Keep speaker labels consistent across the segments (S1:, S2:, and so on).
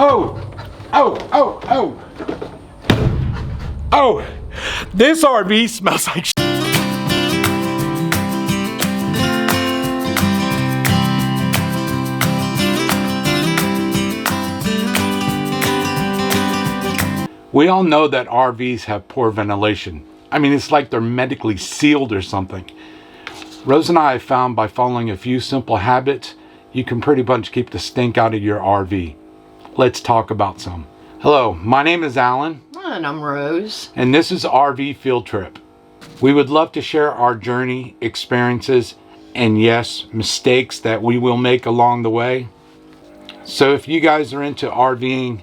S1: Oh, this RV smells like shit. We all know that RVs have poor ventilation. I mean, it's like they're medically sealed or something. Rose and I have found by following a few simple habits, you can pretty much keep the stink out of your RV. Let's talk about some. Hello, my name is Alan.
S2: And I'm Rose.
S1: And this is RV Field Trip. We would love to share our journey, experiences, and yes, mistakes that we will make along the way. So if you guys are into RVing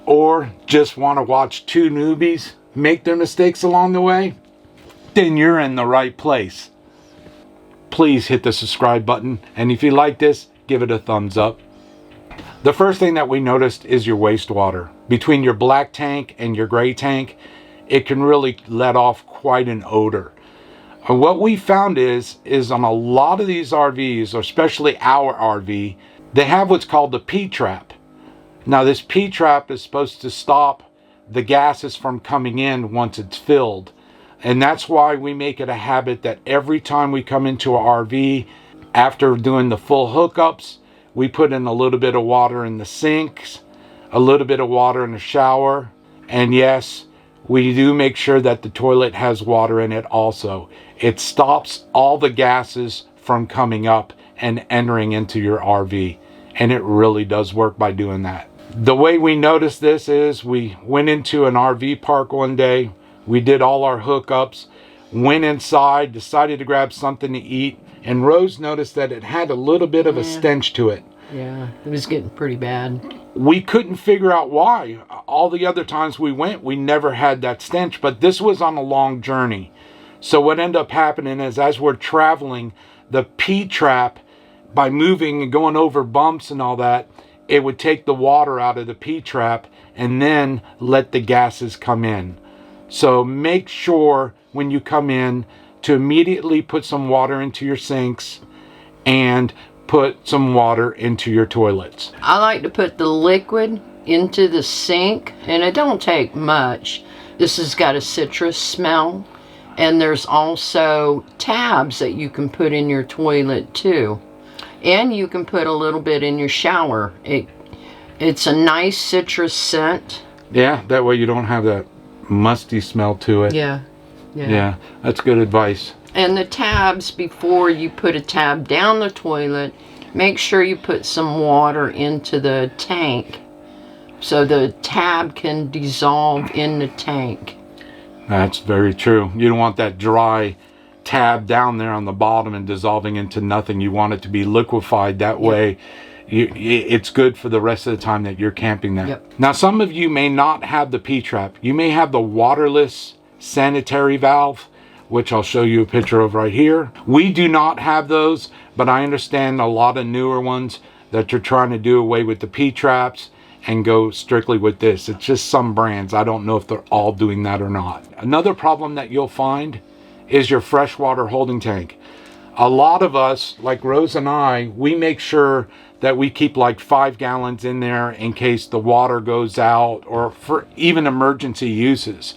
S1: or just want to watch two newbies make their mistakes along the way, then you're in the right place. Please hit the subscribe button, and if you like this, give it a thumbs up. The first thing that we noticed is your wastewater. Between your black tank and your gray tank, it can really let off quite an odor. And what we found is on a lot of these RVs, or especially our RV, they have what's called the P-trap. Now this P-trap is supposed to stop the gases from coming in once it's filled. And that's why we make it a habit that every time we come into an RV, after doing the full hookups, we put in a little bit of water in the sinks, a little bit of water in the shower, and yes, we do make sure that the toilet has water in it also. It stops all the gases from coming up and entering into your RV, and it really does work by doing that. The way we noticed this is we went into an RV park one day, we did all our hookups, went inside, decided to grab something to eat, and Rose noticed that it had a little bit of a stench to it.
S2: Yeah, it was getting pretty bad.
S1: We couldn't figure out why. All the other times we went, we never had that stench, but this was on a long journey. So what ended up happening is as we're traveling, the P-trap, by moving and going over bumps and all that, it would take the water out of the P-trap and then let the gases come in. So make sure when you come in to immediately put some water into your sinks and put some water into your toilets.
S2: I like to put the liquid into the sink, and it don't take much. This has got a citrus smell, and there's also tabs that you can put in your toilet too. And you can put a little bit in your shower. It's a nice citrus scent.
S1: Yeah, that way you don't have that musty smell to it.
S2: Yeah.
S1: Yeah, that's good advice.
S2: And the tabs, before you put a tab down the toilet, make sure you put some water into the tank so the tab can dissolve in the tank.
S1: That's very true. You don't want that dry tab down there on the bottom and dissolving into nothing. You want it to be liquefied. That way it's good for the rest of the time that you're camping there.
S2: Yep.
S1: Now some of you may not have the P-trap. You may have the waterless sanitary valve, which I'll show you a picture of right here. We do not have those, but I understand a lot of newer ones that you're trying to do away with the P-traps and go strictly with this. It's just some brands. I don't know if they're all doing that or not. Another problem that you'll find is your freshwater holding tank. A lot of us, like Rose and I, we make sure that we keep like 5 gallons in there in case the water goes out or for even emergency uses.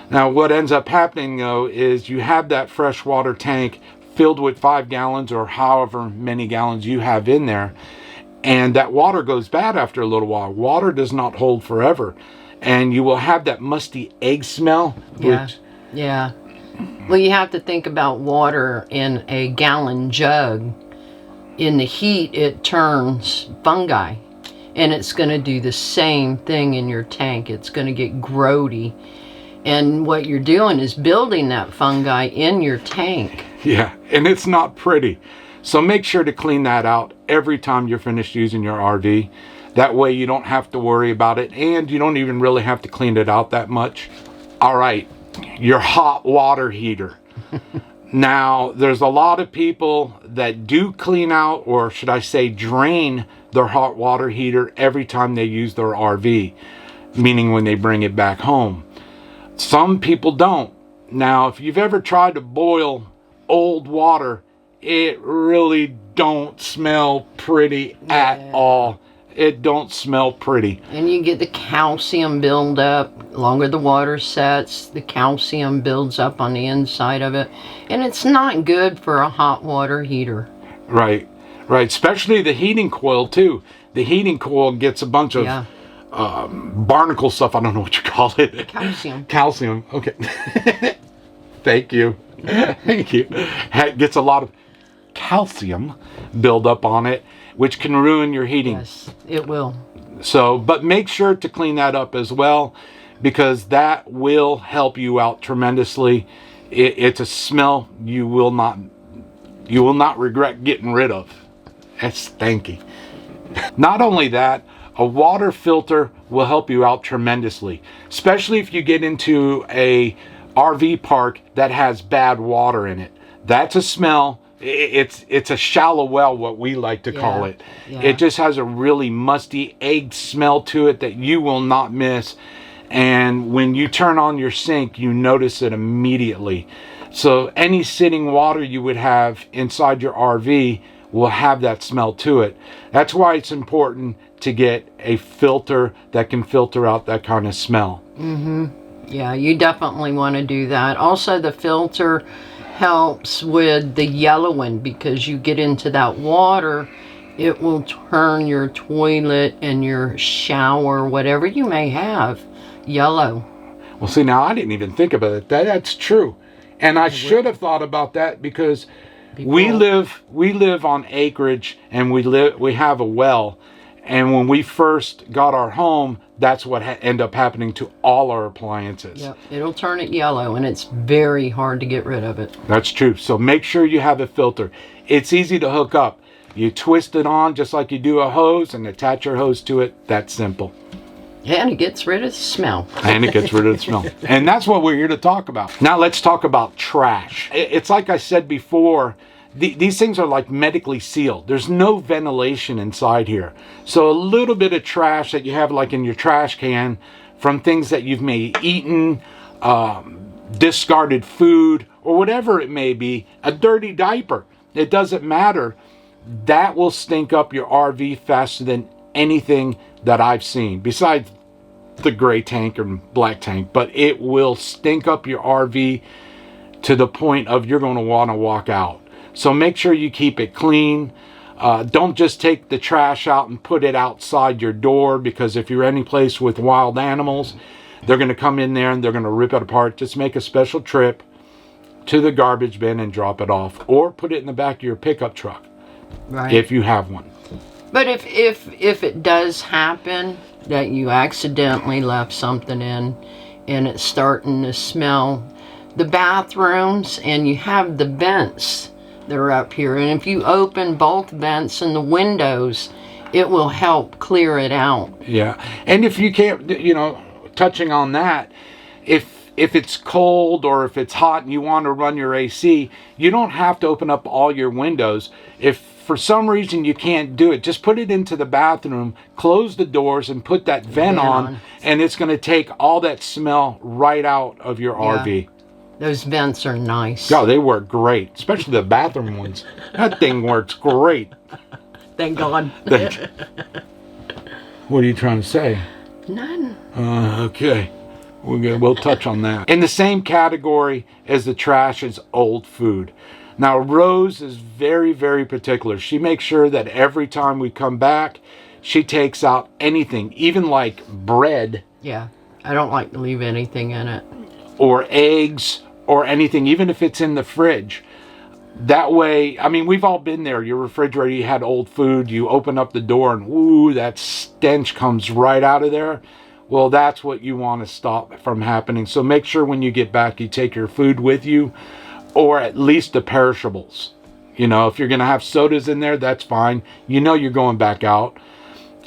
S1: Now what ends up happening though is you have that freshwater tank filled with 5 gallons or however many gallons you have in there, and that water goes bad after a little while. Water does not hold forever, and you will have that musty egg smell.
S2: Yeah. Well, you have to think about water in a gallon jug. In the heat, it turns fungi, and it's going to do the same thing in your tank. It's going to get grody, and what you're doing is building that fungi in your tank.
S1: Yeah, and it's not pretty. So make sure to clean that out every time you're finished using your RV. That way you don't have to worry about it, and you don't even really have to clean it out that much. All right, your hot water heater. Now, there's a lot of people that do clean out, or should I say drain, their hot water heater every time they use their RV, meaning when they bring it back home. Some people don't. Now, if you've ever tried to boil old water, it really don't smell pretty at all. it don't smell pretty.
S2: And you get the calcium buildup. Longer the water sets, the calcium builds up on the inside of it. And it's not good for a hot water heater.
S1: Right. Especially the heating coil, too. The heating coil gets a bunch of barnacle stuff. I don't know what you call it. Calcium. Okay. Thank you. It gets a lot of calcium buildup on it, which can ruin your heating.
S2: Yes, it will.
S1: So, but make sure to clean that up as well, because that will help you out tremendously. It's a smell you will not regret getting rid of. It's stinky. Not only that, a water filter will help you out tremendously, especially if you get into a RV park that has bad water in it. That's a smell. It's a shallow well, what we like to call it. Yeah. It just has a really musty egg smell to it that you will not miss. And when you turn on your sink, you notice it immediately. So any sitting water you would have inside your RV will have that smell to it. That's why it's important to get a filter that can filter out that kind of smell.
S2: Yeah, you definitely want to do that. Also, the filter helps with the yellowing, because you get into that water, it will turn your toilet and your shower, whatever you may have, yellow.
S1: Well, see, now I didn't even think about it. That's true. And I should have thought about that, because we live on acreage, and we have a well. And when we first got our home, that's what ended up happening to all our appliances.
S2: Yep, it'll turn it yellow, and it's very hard to get rid of it.
S1: That's true. So make sure you have a filter. It's easy to hook up. You twist it on just like you do a hose and attach your hose to it. That's simple.
S2: And it gets rid of the smell.
S1: And that's what we're here to talk about. Now let's talk about trash. It's like I said before, these things are like medically sealed. There's no ventilation inside here. So a little bit of trash that you have like in your trash can from things that you've maybe eaten, discarded food, or whatever it may be, a dirty diaper, it doesn't matter. That will stink up your RV faster than anything that I've seen, besides the gray tank or black tank. But it will stink up your RV to the point of you're going to want to walk out. So make sure you keep it clean. Don't just take the trash out and put it outside your door, because if you're any place with wild animals, they're going to come in there and they're going to rip it apart. Just make a special trip to the garbage bin and drop it off, or put it in the back of your pickup truck, right, if you have one.
S2: But if it does happen that you accidentally left something in and it's starting to smell, the bathrooms, and you have the vents that are up here, and if you open both vents and the windows, it will help clear it out.
S1: Yeah. And if you can't, touching on that, if it's cold or if it's hot and you want to run your AC, you don't have to open up all your windows. If for some reason you can't do it, just put it into the bathroom, close the doors, and put that vent on, and it's going to take all that smell right out of your RV.
S2: Those vents are nice.
S1: Oh, they work great, especially the bathroom ones. That thing works great.
S2: Thank God.
S1: What are you trying to say?
S2: None.
S1: Okay. We'll touch on that. In the same category as the trash is old food. Now, Rose is very, very particular. She makes sure that every time we come back, she takes out anything, even like bread.
S2: Yeah, I don't like to leave anything in it.
S1: Or eggs, or anything, even if it's in the fridge. That way, I mean, we've all been there. Your refrigerator, you had old food, you open up the door and ooh, that stench comes right out of there. Well, that's what you want to stop from happening. So make sure when you get back, you take your food with you, or at least the perishables. If you're going to have sodas in there, that's fine. You're going back out.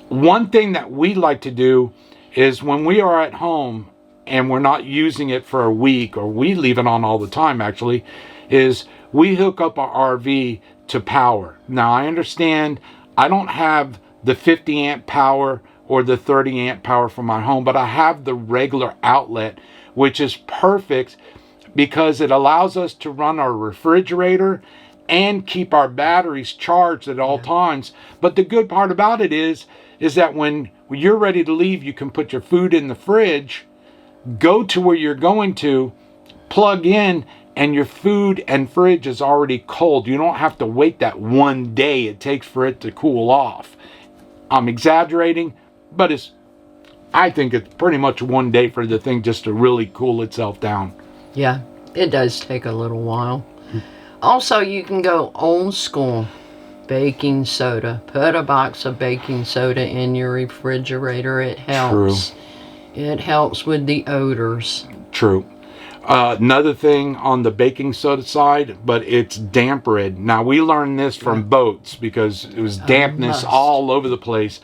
S1: One thing that we like to do is when we are at home and we're not using it for a week, or we leave it on all the time actually, is we hook up our RV to power. Now, I understand I don't have the 50 amp power or the 30 amp power for my home, but I have the regular outlet, which is perfect because it allows us to run our refrigerator and keep our batteries charged at all times. But the good part about it is that when you're ready to leave, you can put your food in the fridge, go to where you're going to, plug in, and your food and fridge is already cold. You don't have to wait that 1 day it takes for it to cool off. I'm exaggerating, but I think it's pretty much 1 day for the thing just to really cool itself down.
S2: Yeah, it does take a little while. Also, you can go old school. Baking soda. Put a box of baking soda in your refrigerator. It helps.
S1: True.
S2: It helps with the odors.
S1: True. Another thing on the baking soda side, but it's damp rid. Now, we learned this from boats because it was dampness all over the place,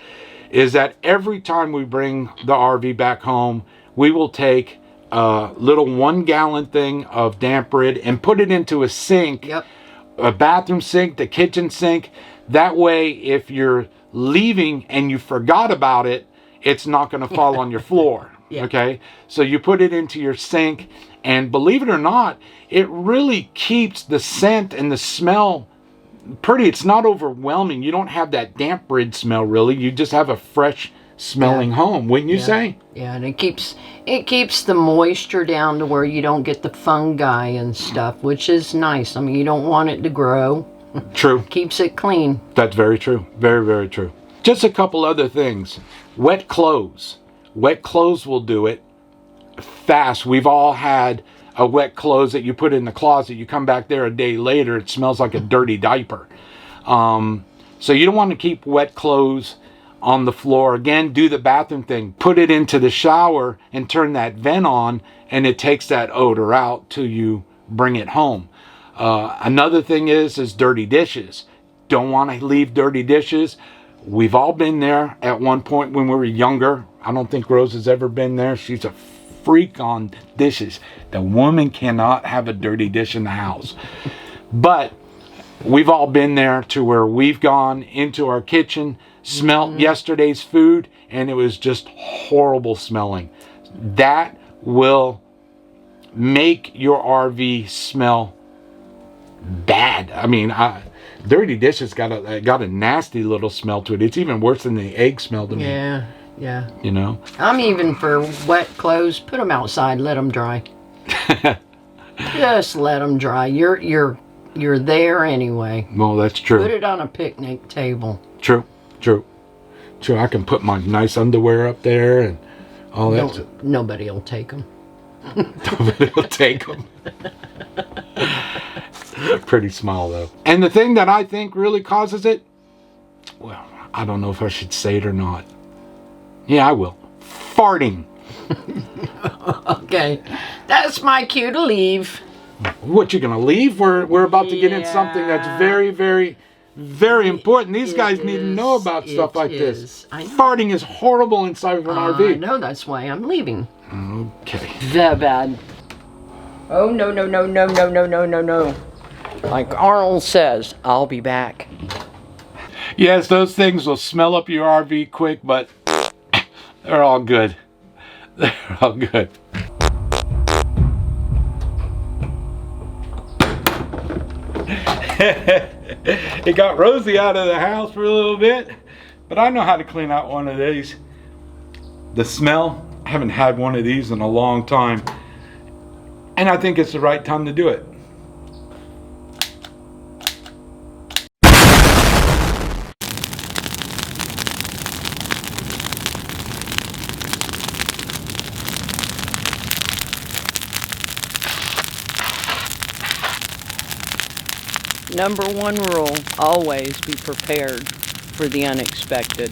S1: is that every time we bring the RV back home, we will take a little 1 gallon thing of damp rid and put it into a sink.
S2: Yep.
S1: A bathroom sink, the kitchen sink. That way, if you're leaving and you forgot about it, it's not going to fall on your floor. Okay? So you put it into your sink, and believe it or not, it really keeps the scent and the smell pretty. It's not overwhelming. You don't have that damp rid smell, really. You just have a fresh smelling home, wouldn't you say?
S2: Yeah, and it keeps the moisture down to where you don't get the fungi and stuff, which is nice. I mean, you don't want it to grow.
S1: True.
S2: Keeps it clean.
S1: That's very true. Very, very true. Just a couple other things. Wet clothes. Wet clothes will do it fast. We've all had a wet clothes that you put in the closet. You come back there a day later, it smells like a dirty diaper. So you don't want to keep wet clothes on the floor. Again, do the bathroom thing. Put it into the shower and turn that vent on, and it takes that odor out till you bring it home. Another thing is dirty dishes. Don't want to leave dirty dishes. We've all been there at one point when we were younger. I don't think Rose has ever been there. She's a freak on dishes. The woman cannot have a dirty dish in the house. But we've all been there to where we've gone into our kitchen, smelt yesterday's food, and it was just horrible smelling. That will make your RV smell bad. I mean, dirty dishes got a nasty little smell to it. It's even worse than the egg smell to me.
S2: Yeah.
S1: You know?
S2: I'm even for wet clothes. Put them outside. Let them dry. Just let them dry. You're there anyway.
S1: Well, that's true.
S2: Put it on a picnic table.
S1: True. I can put my nice underwear up there and all that.
S2: Nobody will take them.
S1: Nobody will take them. Pretty small, though. And the thing that I think really causes it, well, I don't know if I should say it or not. Yeah, I will. Farting.
S2: Okay. That's my cue to leave.
S1: What, you gonna leave? We're about to get in something that's very, very, very important. These guys need to know about stuff like this. Farting is horrible inside of an RV.
S2: I know, that's why I'm leaving.
S1: Okay.
S2: That bad. Oh, no. Like Arnold says, I'll be back.
S1: Yes, those things will smell up your RV quick, but they're all good. They're all good. It got Rosie out of the house for a little bit, but I know how to clean out one of these. The smell, I haven't had one of these in a long time, and I think it's the right time to do it.
S2: Number 1 rule, always be prepared for the unexpected.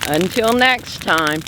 S2: Until next time.